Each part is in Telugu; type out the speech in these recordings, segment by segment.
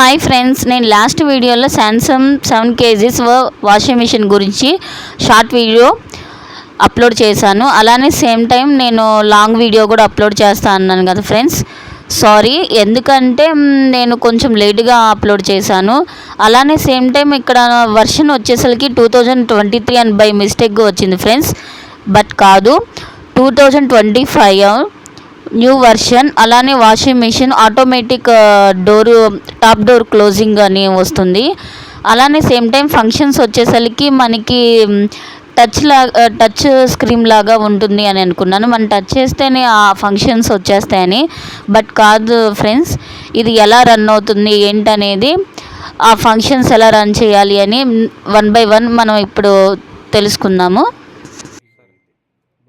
హాయ్ ఫ్రెండ్స్, నేను లాస్ట్ వీడియోలో శాంసంగ్ 7 కేజీస్ వాషింగ్ మిషన్ గురించి షార్ట్ వీడియో అప్లోడ్ చేశాను. అలానే సేమ్ టైం నేను లాంగ్ వీడియో కూడా అప్లోడ్ చేస్తా అన్నాను కదా ఫ్రెండ్స్. సారీ, ఎందుకంటే నేను కొంచెం లేట్గా అప్లోడ్ చేశాను. అలానే సేమ్ టైం ఇక్కడ వర్షన్ వచ్చేసరికి 2023 అని బై మిస్టేక్గా వచ్చింది ఫ్రెండ్స్. బట్ కాదు, 2025 న్యూ వర్షన్. అలానే washing machine automatic top door closing అని వస్తుంది. అలానే సేమ్ టైం ఫంక్షన్స్ వచ్చేసరికి మనకి టచ్ స్క్రీన్ లాగా ఉంటుంది అని అనుకున్నాను. మనం టచ్ చేస్తేనే ఆ ఫంక్షన్స్ వచ్చేస్తాయని. బట్ కాదు ఫ్రెండ్స్, ఇది ఎలా రన్ అవుతుంది ఏంటనేది, ఆ ఫంక్షన్స్ ఎలా రన్ చేయాలి అని 1 by 1 మనం ఇప్పుడు తెలుసుకుందాము.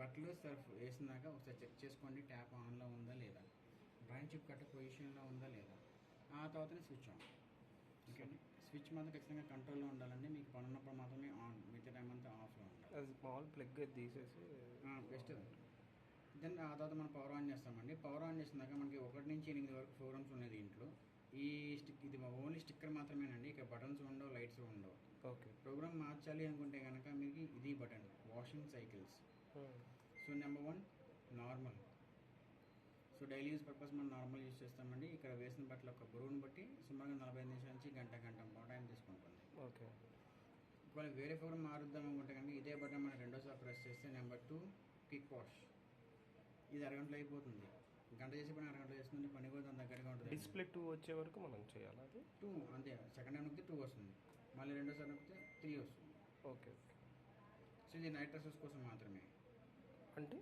బట్టలు సర్ఫ్ వేసినాక ఒకసారి చెక్ చేసుకోండి, ట్యాప్ ఆన్లో ఉందా లేదా, డ్రైన్ చిప్ కట్ట పొజిషన్లో ఉందా లేదా. ఆ తర్వాతనే స్విచ్ ఆన్. ఓకే అండి, స్విచ్ మాత్రం ఖచ్చితంగా కంట్రోల్లో ఉండాలండి. మీకు పని ఉన్నప్పుడు మాత్రమే ఆన్, మిగతా టైం అంతా ఆఫ్లో ఉండాలి. అది స్మాల్ ప్లగ్ తీసేసి బెస్ట్. దెన్ ఆ తర్వాత మనం పవర్ ఆన్ చేస్తామండి. పవర్ ఆన్ చేసినాక మనకి 1 నుంచి 8 వరకు ప్రోగ్రామ్స్ ఉన్నాయి దీంట్లో. ఈ ఇది ఓన్లీ స్టిక్కర్ మాత్రమేనండి, ఇక బటన్స్ ఉండవు, లైట్స్ ఉండవు. ఓకే. ప్రోగ్రామ్ మార్చాలి అనుకుంటే కనుక మీకు ఇది button washing cycles. So number 1 normal. So daily use purpose మనం నార్మల్ యూజ్ చేస్తామండి. ఇక్కడ వేసిన బట్టల యొక్క బరువును బట్టి సుమారుగా 45 నిమిషాల నుంచి గంట టైం తీసుకుంటుంది. ఓకే. ఒకవేళ వేరే ప్రోగ్రామ్ మారుద్దాం అనుకుంటే కనుక ఇదే బటన్ మనం రెండోసారి ప్రెస్ చేస్తే నెంబర్ 2 క్విక్ వాష్. ఇది అరగంటలో అయిపోతుంది. గంట చేసే పని అరగంటలో చేస్తుంది, పని కూడా దాని దగ్గరగా ఉంటుంది. డిస్ప్లే 2 వచ్చే వరకు మనం చేయాలి. అది 2 అంతే. సెకండ్ టైం నొక్కితే 2 వస్తుంది, మళ్ళీ రెండోసారి నొక్కితే 3 వస్తుంది. ఓకే. సో ఇది నైట్ డ్రెస్సెస్ కోసం మాత్రమే. అంటే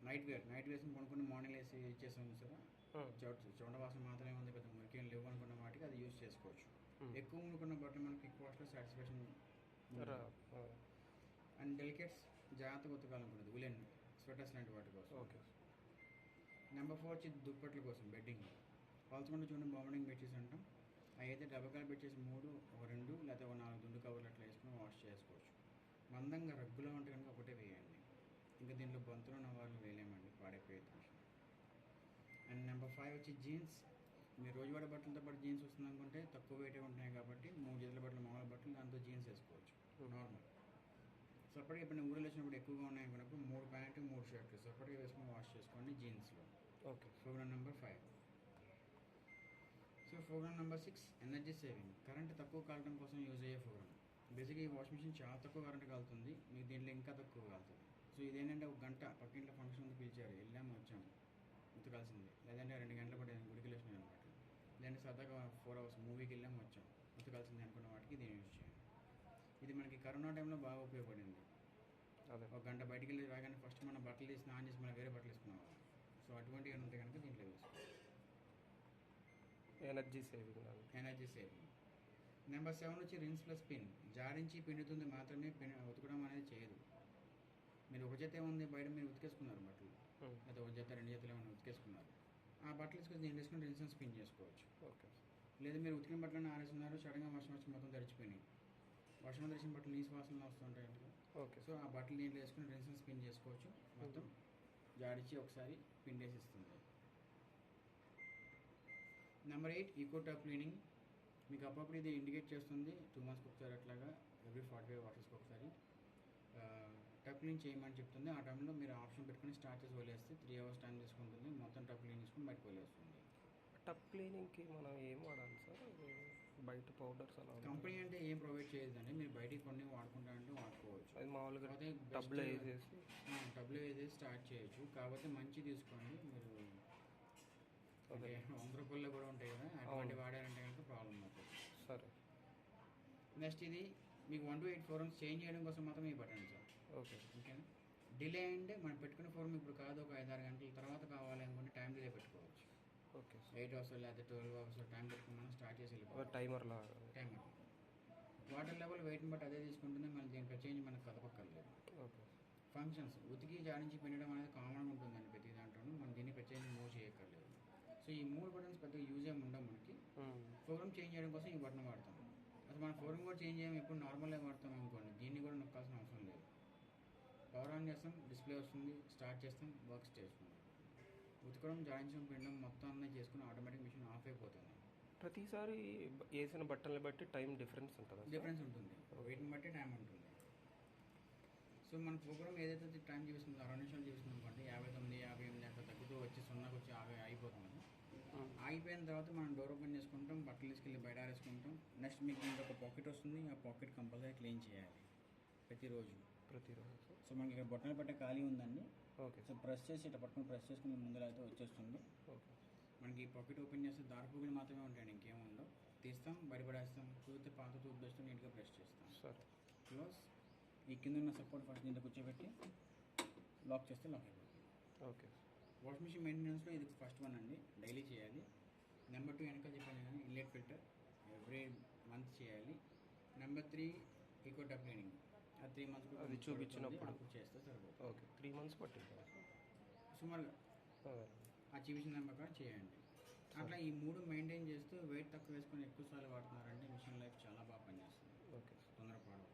నైట్ వేసుకుని కొనుక్కుని మార్నింగ్ వేసి ఇచ్చేస్తాం చూసారా, చౌండ వాసన మాత్రమే ఉంది, పెద్ద మురికేం లేవు అనుకున్న వాటికి అది యూజ్ చేసుకోవచ్చు. ఎక్కువ మునుకున్న బట్టలు మనకి క్విక్ వాష్లో సాటిస్ఫాక్షన్. అండ్ డెలికేట్స్ జాగ్రత్తగా ఉతకాలనుకుంటుంది, ఉలెన్ స్వెటర్స్ లాంటి వాటి కోసం. ఓకే. నెంబర్ 4 వచ్చి దుప్పట్ల కోసం బెడ్డింగ్. పల్చకుండా చూడండి, బాంబింగ్ బెడ్షీట్స్ అంటాం. అవి అయితే డబ్బకాయలు బెడ్షీట్స్ 3, 2 లేకపోతే 4 దుండు కవర్లు అట్లా వేసుకుని వాష్ చేసుకోవచ్చు. మందంగా రగ్గులో ఉంటే కనుక ఒకటే వేయండి, ఇంకా దీంట్లో బంతులు ఉన్న వాళ్ళు వేయలేమండి, పాడైపోయేది. అండ్ నెంబర్ 5 వచ్చి జీన్స్. మీరు రోజువారీ బట్టలతో పాటు జీన్స్ వస్తుంది అనుకుంటే తక్కువ వెయిటే ఉంటున్నాయి కాబట్టి 3 జతల బట్టలు, మామూలు బట్టలు, దాంతో జీన్స్ వేసుకోవచ్చు నార్మల్. సపరేట్గా ఇప్పుడు నేను ఊరిలో వచ్చినప్పుడు ఎక్కువగా ఉన్నాయి అనుకున్నప్పుడు 3 ప్యాంటు 3 షర్ట్లు సపరేట్గా వేసుకొని వాష్ చేసుకోండి జీన్స్లో. Okay. Program number 5. So program number 6 energy saving. Current తక్కువ కాలడం కోసం యూజ్ అయ్యే ప్రోగ్రామ్. బేసిక్గా ఈ వాషింగ్ మిషన్ చాలా తక్కువ కరెంట్ కాలుతుంది, మీకు దీంట్లో ఇంకా తక్కువ కాలుతుంది. సో ఇదేంటంటే 1 గంట పక్కింట్లో ఫంక్షన్ ఉంది పిలిచారు, వెళ్ళాము వచ్చాము, ఉతకాల్సిందే. లేదంటే 2 గంటలు పడేది గుడికి వెళ్ళినాయి అనమాట. లేదంటే సరదాగా 4 hours మూవీకి వెళ్ళాము వచ్చాము, ఉతకాల్సిందే అనుకున్న వాటికి దీన్ని యూజ్ చేయండి. ఇది మనకి కరోనా టైంలో బాగా ఉపయోగపడింది. అదే 1 గంట బయటికి వెళ్ళి రాగానే ఫస్ట్ మనం బట్టలు తీసి స్నానం చేసి మళ్ళీ వేరే బట్టలు వేసుకున్నాం. సో అటువంటివి ఉంటే కనుక దీంట్లో వేసుకోవాలి. Energy saving. నెంబర్ 7 వచ్చి రిన్స్ ప్లస్ పిన్. జాడించి పిండుతుంది మాత్రమే, ఉతకడం అనేది చేయదు. మీరు ఒక జత ఉంది బయట, మీరు ఉతికేసుకున్నారు బట్టలు, లేదా 1 జత 2 జతలు ఏమైనా ఉతికేసుకున్నారు, ఆ బట్టలు తీసుకొని దీన్ని వేసుకుని రిన్స్ అండ్ స్పిన్ చేసుకోవచ్చు. ఓకే. లేదా మీరు ఉతికిన బట్టలను ఆరేస్తున్నారు, సడన్గా వాషింగ్ మెషిన్ మొత్తం తడిచిపోయినాయి, వాషింగ్ తడిచిన బట్టలు నీసు వాసనలు వస్తుంటాయి అంటే, ఓకే. సో ఆ బట్టలు దీంట్లో వేసుకుని రిన్స్ అండ్ స్పిన్ చేసుకోవచ్చు. మొత్తం జాడించి ఒకసారి పిండేసి ఇస్తుంది. Number 8 eco tub cleaning. మీకు అప్పుడప్పుడు ఇది ఇండికేట్ చేస్తుంది 2 monthsకి ఒకసారి, అట్లాగా ఎవ్రీ 45 hours ఒకసారి టబ్ క్లీన్ చేయమని చెప్తుంది. ఆ టైంలో మీరు ఆప్షన్ పెట్టుకుని స్టార్ట్ చేసి వదిలేస్తే 3 hours టైం తీసుకుంటుంది, మొత్తం టబ్ క్లీన్ చేసుకుని బయటకు వదిలేస్తుంది. టబ్ క్లీనింగ్కి మనం ఏం వాడాలి సార్? బయట పౌడర్స్ అలా కంపెనీ అంటే ఏం ప్రొవైడ్ చేయదండి, మీరు బయటికి కొన్ని వాడుకుంటారంటే వాడుకోవచ్చు. అది మామూలుగా టబ్లో వేసేసి స్టార్ట్ చేయొచ్చు. కాకపోతే మంచి తీసుకోండి మీరు. ఓకే, 100 రూపాయల్లో కూడా ఉంటాయి కదా, అటువంటి వాడారంటే కనుక ప్రాబ్లం అవుతుంది. సరే. నెక్స్ట్ ఇది మీకు 1 to 8 ఫోరమ్స్ చేంజ్ చేయడం కోసం మాత్రం ఈ బటన్ సార్. ఓకే. ఓకేనా. డిలే అంటే మనం పెట్టుకున్న ఫోరం ఇప్పుడు కాదు, ఒక 5-6 గంటల తర్వాత కావాలి అనుకుంటే టైం డిలే పెట్టుకోవచ్చు. ఓకే. 8 hours లేదా 12 hours టైం పెట్టుకుని మనం స్టార్ట్ చేసి వెళ్ళిపోవాలి. టైమర్ వాటర్ లెవెల్ వెయిట్ని బట్టి అదే తీసుకుంటుంది, మళ్ళీ దీనికి చేంజ్ మనకు కదపక్కర్లేదు. ఓకే. ఫంక్షన్స్ ఉతికి జాడించి పిండడం అనేది కామన్గా ఉంటుందండి ప్రతి దాంట్లోనూ, మనం దీన్ని చేంజ్ మూవ్ చేయక్కర్లేదు. సో ఈ 3 బటన్స్ పెద్దగా యూజ్ ఏమి ఉండవు మనకి. ప్రోగ్రామ్ చేంజ్ చేయడం కోసం ఈ బటన్ వాడతాం. అసలు మన ప్రోగ్రామ్ కూడా చేంజ్ చేయడం ఎప్పుడు నార్మల్గా వాడతాం అనుకోండి, దీన్ని కూడా నొక్కాల్సిన అవసరం లేదు. పవర్ ఆన్ చేస్తాం, డిస్ప్లే వస్తుంది, స్టార్ట్ చేస్తాం, వర్క్ చేస్తుంది. ఉతకడం, జాడించడం, పిండడం మొత్తం అన్నీ చేసుకుని ఆటోమేటిక్ మిషన్ ఆఫ్ అయిపోతుంది. ప్రతిసారి వేసిన బట్టల్ని బట్టి టైం డిఫరెన్స్ ఉంటుందా సార్? డిఫరెన్స్ ఉంటుంది, వెయిట్ని బట్టి టైం ఉంటుంది. సో మన ప్రోగ్రామ్ ఏదైతే టైం చూపిస్తుందో 60 నిమిషాలు చూపిస్తుంది అనుకోండి, 59, 58 అట్లా తగ్గుతూ వచ్చి 0కి వచ్చి అయిపోతుంది. ఆగిపోయిన తర్వాత మనం డోర్ ఓపెన్ చేసుకుంటాం, బట్టలు తీసుకెళ్ళి బయట ఆరేసుకుంటాం. నెక్స్ట్ మీకు ఇంకొక పాకెట్ వస్తుంది, ఆ పాకెట్ కంపల్సరీ క్లీన్ చేయాలి ప్రతిరోజు. సో మనకి ఇక్కడ బొట్టలు పెట్టే ఖాళీ ఉందండి. ఓకే. సో ప్రెస్ చేసి ఇట్లా పట్టుకుని ప్రెస్ చేసుకుని ముందులో అయితే వచ్చేస్తుంది. ఓకే. మనకి ఈ పాకెట్ ఓపెన్ చేస్తే దారిపుగులు మాత్రమే ఉంటాయండి, ఇంకేముండవు. తీస్తాం, బయటపడేస్తాం, చూస్తే పాత టూత్ బ్రష్తో నీట్గా ప్రెస్ చేస్తాం. సరే. క్లోజ్. ఈ కింద ఉన్న సపోర్ట్ ఫస్ట్ దీంట్లో కూర్చోబెట్టి లాక్ చేస్తే లాక్ అయిపోతుంది. ఓకే. వాషింగ్ మిషన్ మెయింటెనెన్స్లో ఇది ఫస్ట్ వన్ అండి, డైలీ చేయాలి. నెంబర్ 2 వెనక చెప్పాను కానీ ఇన్లెట్ ఫిల్టర్ ఎవ్రీ మంత్ చేయాలి. నెంబర్ 3 ఈకో టప్ క్లీనింగ్, ఆ 3 మంత్స్ అది చూపించినప్పుడు చేస్తే సరిపోతుంది. ఓకే. 3 మంత్స్ పట్టింది సుమారుగా ఆ చూపించిన నెంబర్ కూడా చేయండి. అట్లా ఈ 3 మెయింటైన్ చేస్తూ వెయిట్ తక్కువ వేసుకొని ఎక్కువ సార్లు వాడుతున్నారంటే మిషన్ లైఫ్ చాలా బాగా పనిచేస్తుంది. ఓకే. తొందర పాడవు.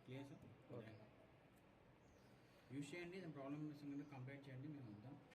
Clear sir? ఓకే. యూస్ చేయండి, ప్రాబ్లమ్ కంప్లైంట్ చేయండి, మేము వద్దాం.